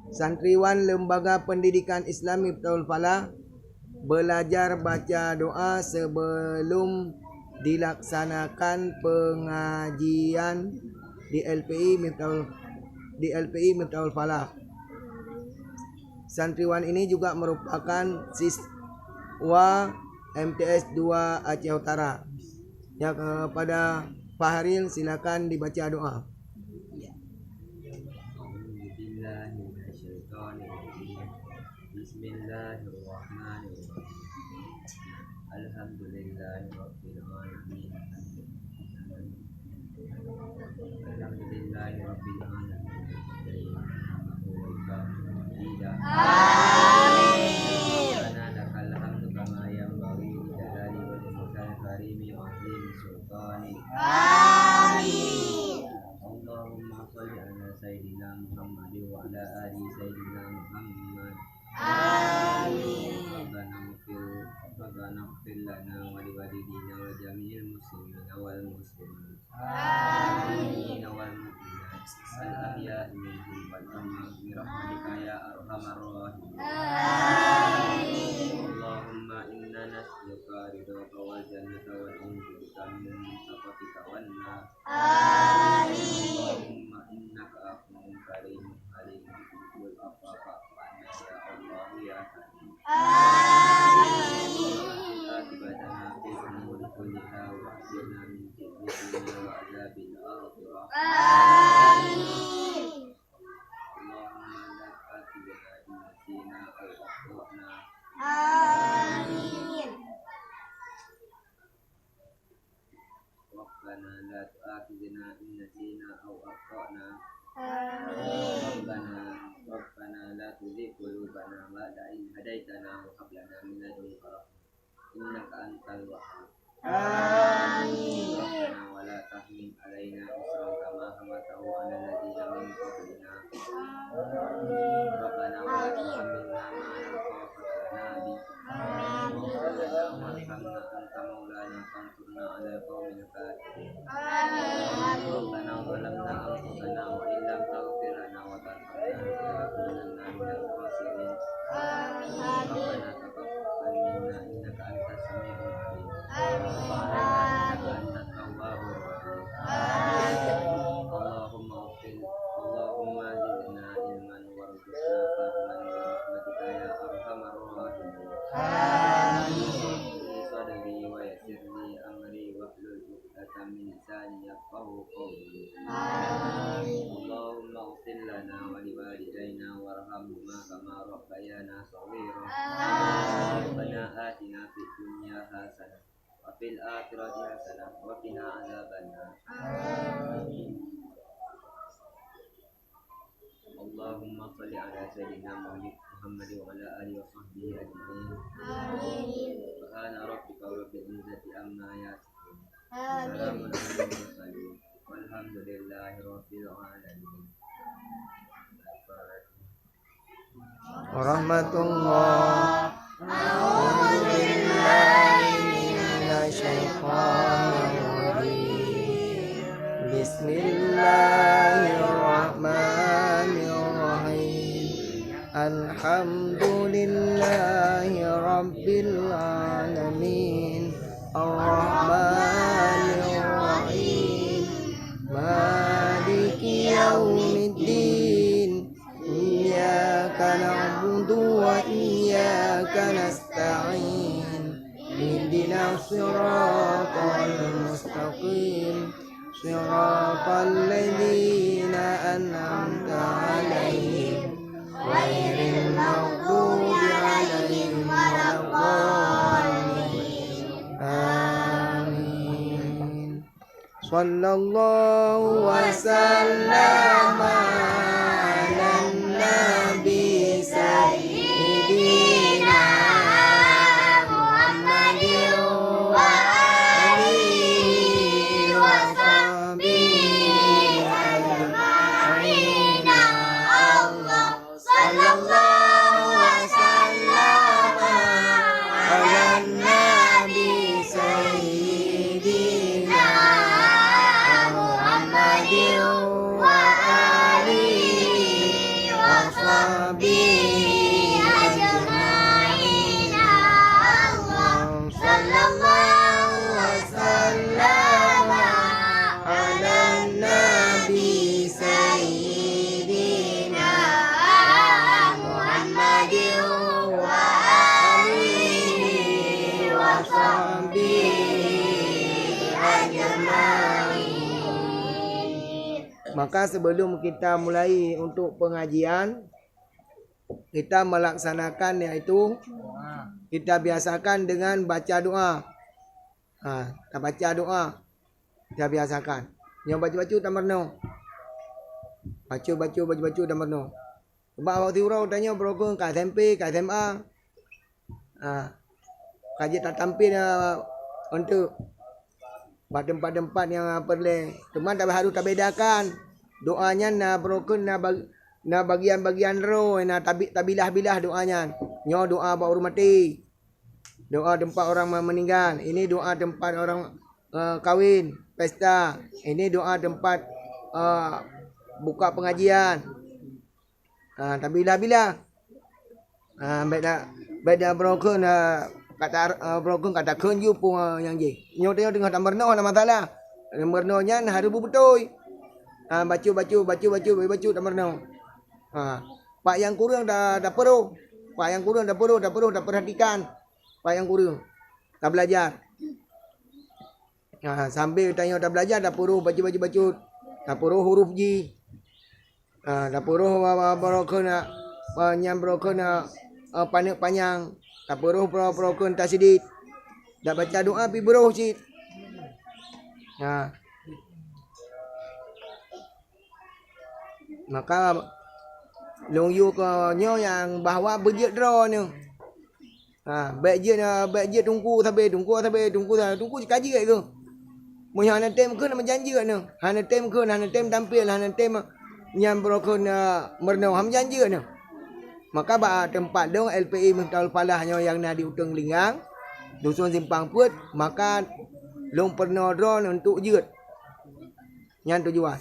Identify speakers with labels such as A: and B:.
A: Santriwan Lembaga Pendidikan Islami Miftaul Falah belajar baca doa sebelum dilaksanakan pengajian di LPI Miftaul Falah. Santriwan ini juga merupakan siswa MTS 2 Aceh Utara. Ya, kepada Pak Haril silakan dibaca doa.
B: Bismillahirrahmanirrahim. Alhamdulillahirabbil alamin. Alhamdulillahirabbil alamin. Amin. Lakal hamdu kama yanbaghi li jalali wajhikal karimi wa 'azimi sultani. Amin. Allahumma shalli ala sayyidina Muhammad wa ala ali sayyidina Muhammad. Amin. Rabbana ighfir lana wa liwalidina wa jami'il muslimina wal muslimat. Amin. Wal mu'minat al ahya'i minhum wal amwat bi rahmatika ya arhamar rahimin. Amin. Allahumma inna nas'aluka ridhaka wal jannata wa na'udzu bika min sakhatika wan nar. Amin. Allahumma innaka afuwwun karimun halimun tuhibbul afwa fa'fu anna ya Allah ya Karim. Amin. Ibadana fil umuri kulliha wa ajirna min fitnatil dunya wa adzabil akhirah. Amin. Allahumma la tu'akhidhna in nasina aw akhtana. Amin. Rabbana la tu'akhidhna in nasina aw akhtana. Amin. Rabbana la tuzigh qulubana ba'da idh hadaitana wa hab lana min ladunka innaka antal wahhab. Amin. Rabbana wa la tahmil alaina isran kama hamaltahu 'alal ladzina min qablina. Rabbana wa la tuhammilna ma la taqata lana bihi. Rabbana warhamna anta maulana fansurna 'alal qaumil kafirin. Amin. Rabbana zalamna anfusana wa illam taghfir lana wa tarhamna lanakunanna minal khasirin. Amin. Rabbana taqabbal minna innaka antas samiul 'alim. Innaka antat tawwabur rahim. Allahumma zidna ilman warzuqna fahman bi rahmatika ya arhamar rahimin. Amin. Sadri wa yassir li amri wahlul 'uqdatam min lisani yafqahu qawli. Amin. Allahumma ighfir lana wa liwalidayna warhamhuma kama rabbayana shaghira. Amin. Rabbana atina fid dunya hasanah wa fil akhirati hasanah wa qina adzabannar. Amin. Allahumma shalli ala sayyidina Muhammad wa ala alihi wa sahbihi ajma'in. Amin. Subhana rabbika rabbil izzati amma yasifun. Salamun alal mursalin walhamdulillahi rabbil alamin.
A: Warahmatullah. A'udzu billahi minasy syaithanir rajim. Bismillahirrahmanirrahim. Alhamdulillahi rabbil alamin. Ar-Rahmanir Rahim. Maliki yaumiddin. Iyyaka na'budu wa iyyaka nasta'in. Ihdinas siratal mustaqim. Siratal ladzina an'amta 'alaihim ghairil maghdubi 'alaihim waladdallin. Amin. Sallallahu wasallama ala nabi sayyidina Muhammadin wa alihi wa sahbihi ajma'in. Allah sallallahu wasallama ala nabi sayyidina Muhammadin wa alihi sahbihi ajma'in. Allahumma sallallahu wasallam ala nabi sayyidina Muhammadin wa alihi wa sahbihi ajma'in. Maka sebelum kita mulai untuk pengajian, kita melaksanakan iaitu kita biasakan dengan baca doa. Kita baca doa. Kita biasakan. Yang baca-baca tak merno. Baca tak merno. Sebab waktu urau tanya berokong kat SMP, kat SMA. Kaji tak tampil untuk tempat-tempat yang perlu. Cuma tak harus tak bedakan. Doanya na broken na bagian-bagian roh na tabilah-bilah doanya. Nyo doa baru mati. Doa tempat orang meninggal. Ini doa tempat orang kahwin, pesta. Ini doa tempat buka pengajian. Tabilah-bilah. Beda broken broken kata kunju pun yang je. Nyo tengok tak merno na masalah. Mernonya harus betul. Baca tak merno. Pak yang kurang dah perlu. Pak yang kurang dah perlu dah perhatikan. Pak yang kurang dah belajar. Sambil tanya dah belajar dah perlu baca. Dah perlu huruf J. Dah perlu broken nyam broken panjang. Dah perlu broken tasydid. Dah baca doa pi beruh cik. Maka long yu ko nyo yang bahawa berjet draw ni. Baik je tunggu sampai kaji kat tu. Mu yang hana tem ke nak janji kat ni. Hana tem tampil, hana tem yang berokon merno ham janji kat ni. Maka ba tempat dong LPI Miftaul Falah nyo yang na di Uteng Linggang, dusun Simpang Put, maka long perno drone untuk jet. Yang tujuan.